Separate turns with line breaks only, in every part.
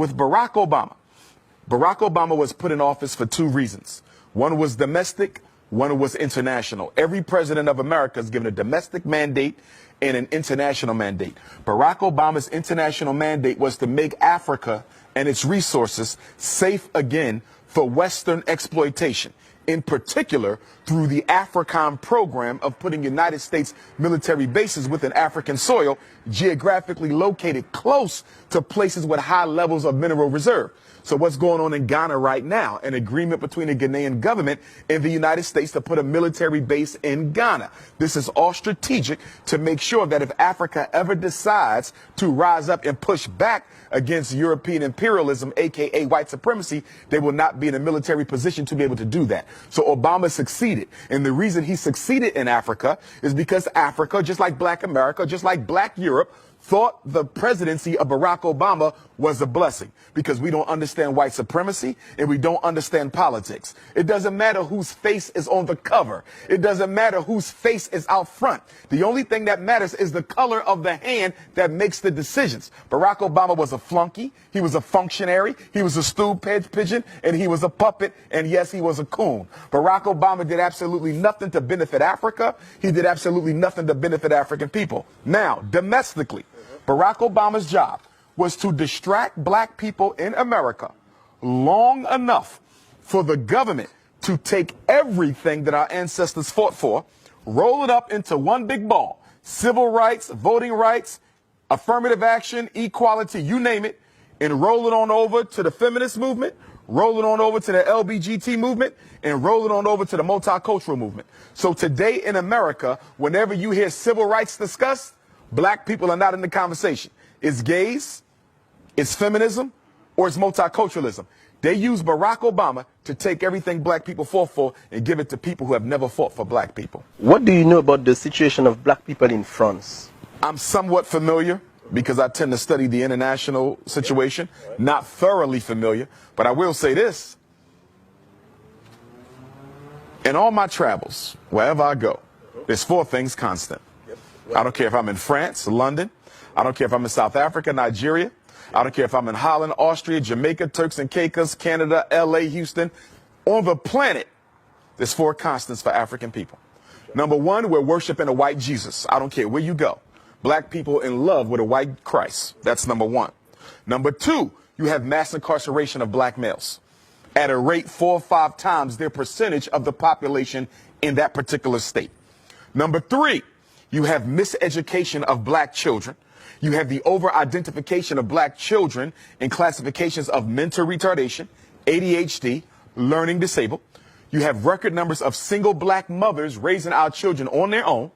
with Barack Obama. Barack Obama was put in office for two reasons. One was domestic, one was international. Every president of America is given a domestic mandate and an international mandate. Barack Obama's international mandate was to make Africa and its resources safe again for Western exploitation, in particular through the AFRICOM program of putting United States military bases within African soil, geographically located close to places with high levels of mineral reserve. So what's going on in Ghana right now? An agreement between the Ghanaian government and the United States to put a military base in Ghana. This is all strategic to make sure that if Africa ever decides to rise up and push back against European imperialism, aka white supremacy, they will not be in a military position to be able to do that. So Obama succeeded. And the reason he succeeded in Africa is because Africa, just like Black America, just like Black Europe, thought the presidency of Barack Obama was a blessing because we don't understand white supremacy and we don't understand politics. It doesn't matter whose face is on the cover. It doesn't matter whose face is out front. The only thing that matters is the color of the hand that makes the decisions. Barack Obama was a flunky. He was a functionary. He was a stool pigeon, and he was a puppet. And yes, he was a coon. Barack Obama did absolutely nothing to benefit Africa. He did absolutely nothing to benefit African people. Now, domestically, Barack Obama's job was to distract Black people in America long enough for the government to take everything that our ancestors fought for, roll it up into one big ball: civil rights, voting rights, affirmative action, equality, you name it, and roll it on over to the feminist movement, roll it on over to the LGBT movement, and roll it on over to the multicultural movement. So today in America, whenever you hear civil rights discussed, Black people are not in the conversation. It's gays, it's feminism, or it's multiculturalism. They use Barack Obama to take everything Black people fought for and give it to people who have never fought for Black people.
What do you know about the situation of Black people in France?
I'm somewhat familiar because I tend to study the international situation, not thoroughly familiar, but I will say this. In all my travels, wherever I go, there's four things constant. I don't care if I'm in France, London. I don't care if I'm in South Africa, Nigeria. I don't care if I'm in Holland, Austria, Jamaica, Turks and Caicos, Canada, LA, Houston. On the planet, there's four constants for African people. Number one, we're worshiping a white Jesus. I don't care where you go. Black people in love with a white Christ. That's number one. Number two, you have mass incarceration of Black males at a rate 4 or 5 times their percentage of the population in that particular state. Number three, you have miseducation of Black children. You have the over-identification of Black children in classifications of mental retardation, ADHD, learning disabled. You have record numbers of single Black mothers raising our children on their own,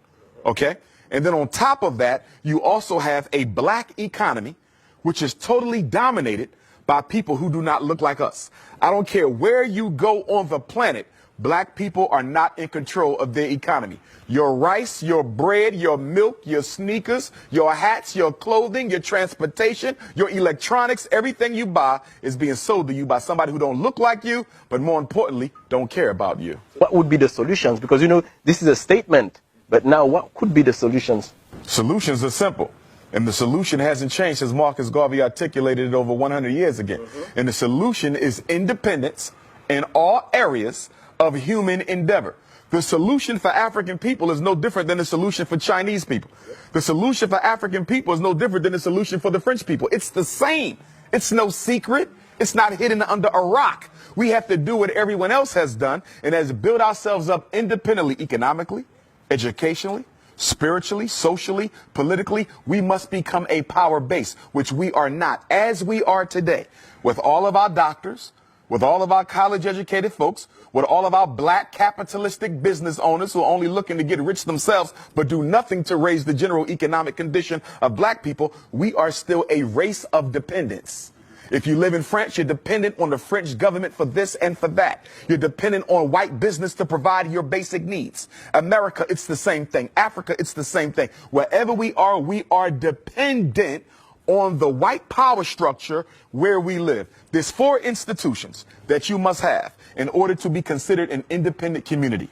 okay? And then on top of that, you also have a Black economy, which is totally dominated by people who do not look like us. I don't care where you go on the planet, Black people are not in control of their economy. Your rice, your bread, your milk, your sneakers, your hats, your clothing, your transportation, your electronics, everything you buy is being sold to you by somebody who don't look like you, but more importantly, don't care about you.
What would be the solutions? Because, you know, this is a statement, but now what could be the solutions?
Solutions are simple. And the solution hasn't changed since Marcus Garvey articulated it over 100 years ago. And the solution is independence in all areas of human endeavor. The solution for African people is no different than the solution for Chinese people. The solution for African people is no different than the solution for the French people. It's the same. It's no secret. It's not hidden under a rock. We have to do what everyone else has done, and that's build ourselves up independently, economically, educationally, spiritually, socially, politically. We must become a power base, which we are not, as we are today, with all of our doctors, with all of our college-educated folks, with all of our Black capitalistic business owners who are only looking to get rich themselves but do nothing to raise the general economic condition of Black people. We are still a race of dependents. If you live in France, you're dependent on the French government for this and for that. You're dependent on white business to provide your basic needs. America, it's the same thing. Africa, it's the same thing. Wherever we are dependent on the white power structure where we live. There's 4 institutions that you must have in order to be considered an independent community.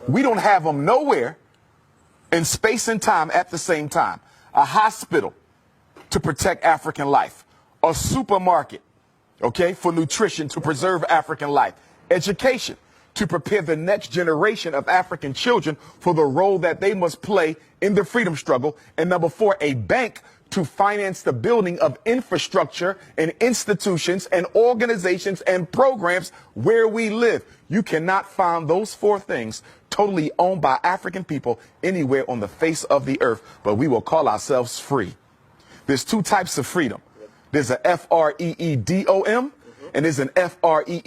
We don't have them nowhere in space and time at the same time. A hospital to protect African life. A supermarket, okay, for nutrition to preserve African life. Education, to prepare the next generation of African children for the role that they must play in the freedom struggle. And number 4, a bank to finance the building of infrastructure and institutions and organizations and programs where we live. You cannot find those 4 things totally owned by African people anywhere on the face of the earth, but we will call ourselves free. There's 2 types of freedom. There's a freedom and there's an freeedumb.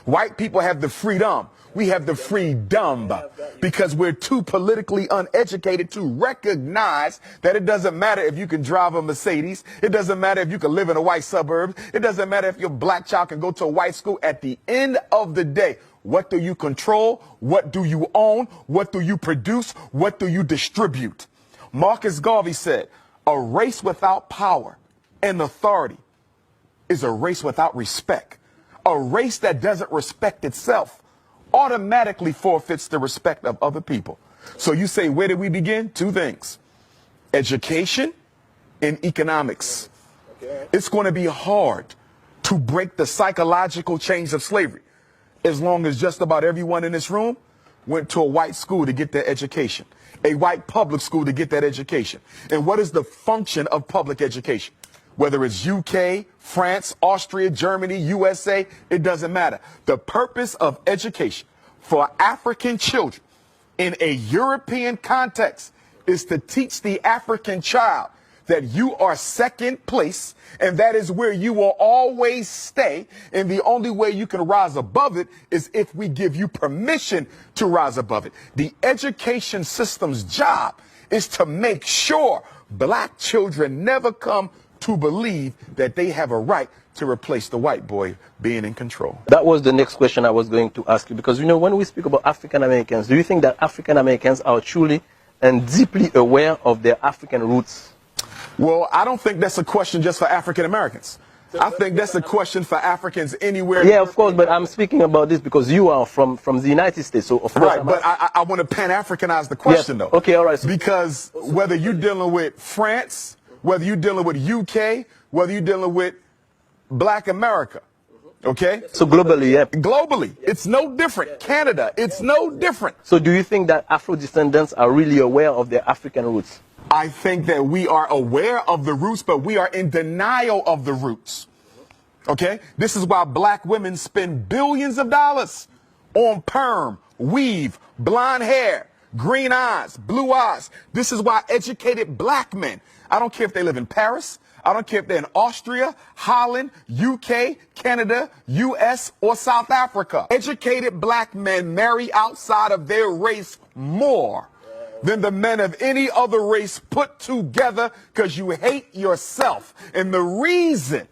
White people have the freedom. We have the freedom because we're too politically uneducated to recognize that it doesn't matter if you can drive a Mercedes. It doesn't matter if you can live in a white suburb. It doesn't matter if your black child can go to a white school. At the end of the day, what do you control? What do you own? What do you produce? What do you distribute? Marcus Garvey said, a race without power and authority is a race without respect. A race that doesn't respect itself automatically forfeits the respect of other people. So you say, where did we begin? 2 things. Education and economics. It's going to be hard to break the psychological chains of slavery as long as just about everyone in this room went to a white school to get their education, a white public school to get that education. And what is the function of public education? Whether it's UK, France, Austria, Germany, USA, it doesn't matter. The purpose of education for African children in a European context is to teach the African child that you are second place and that is where you will always stay. And the only way you can rise above it is if we give you permission to rise above it. The education system's job is to make sure black children never come to believe that they have a right to replace the white boy being in control.
That was the next question I was going to ask you, because, you know, when we speak about African Americans, do you think that African Americans are truly and deeply aware of their African roots?
Well, I don't think that's a question just for African Americans. I think that's a question for Africans anywhere.
Yeah, of course, but I'm speaking about this because you are from the United States, so of course.
Right, but I want to Pan-Africanize the question, though.
Okay, all right.
Because whether you're dealing with France, whether you're dealing with UK, whether you're dealing with Black America, okay?
So globally, yeah.
Globally, it's no different. Canada, it's no different.
So do you think that Afro-descendants are really aware of their African roots?
I think that we are aware of the roots, but we are in denial of the roots. Okay? This is why black women spend billions of dollars on perm, weave, blonde hair, green eyes, blue eyes. This is why educated black men, I don't care if they live in Paris, I don't care if they're in Austria, Holland, UK, Canada, US, or South Africa. Educated black men marry outside of their race more than the men of any other race put together because you hate yourself. And the reason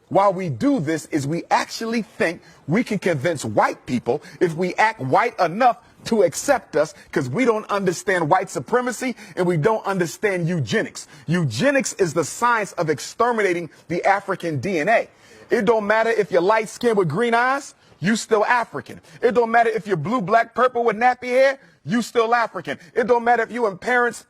why we do this is we actually think we can convince white people if we act white enough to accept us, because we don't understand white supremacy and we don't understand eugenics. Eugenics is the science of exterminating the African DNA. It don't matter if you're light skinned with green eyes, you still African. It don't matter if you're blue, black, purple with nappy hair, you still African. It don't matter if you in Paris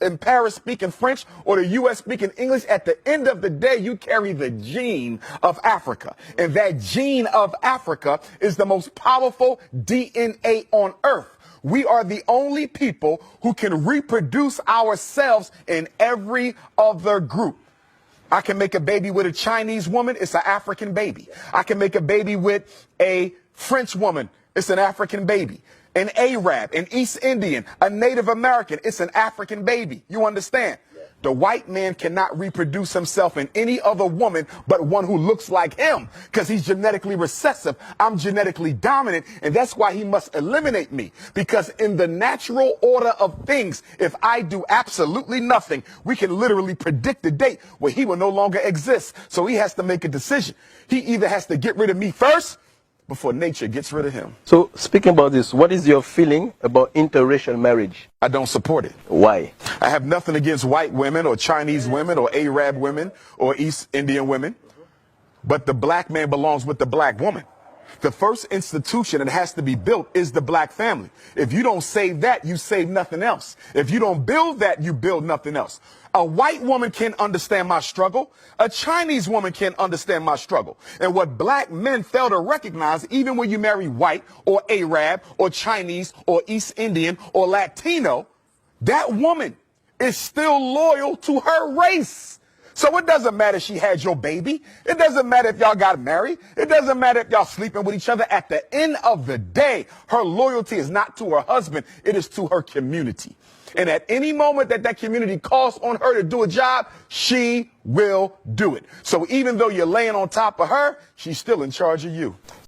speaking French or the US speaking English. At the end of the day, you carry the gene of Africa. And that gene of Africa is the most powerful DNA on earth. We are the only people who can reproduce ourselves in every other group. I can make a baby with a Chinese woman, it's an African baby. I can make a baby with a French woman, it's an African baby. An Arab, an East Indian, a Native American, it's an African baby. You understand? The white man cannot reproduce himself in any other woman but one who looks like him, because he's genetically recessive. I'm genetically dominant, and that's why he must eliminate me. Because in the natural order of things, if I do absolutely nothing, we can literally predict the date where he will no longer exist. So he has to make a decision. He either has to get rid of me first before nature gets rid of him.
So speaking about this, what is your feeling about interracial marriage?
I don't support it.
Why?
I have nothing against white women or Chinese women or Arab women or East Indian women, but the black man belongs with the black woman. The first institution that has to be built is the black family. If you don't save that, you save nothing else. If you don't build that, you build nothing else. A white woman can understand my struggle. A Chinese woman can understand my struggle. And what black men fail to recognize, even when you marry white or Arab or Chinese or East Indian or Latino, that woman is still loyal to her race. So it doesn't matter if she had your baby. It doesn't matter if y'all got married. It doesn't matter if y'all sleeping with each other. At the end of the day, her loyalty is not to her husband. It is to her community. And at any moment that that community calls on her to do a job, she will do it. So even though you're laying on top of her, she's still in charge of you.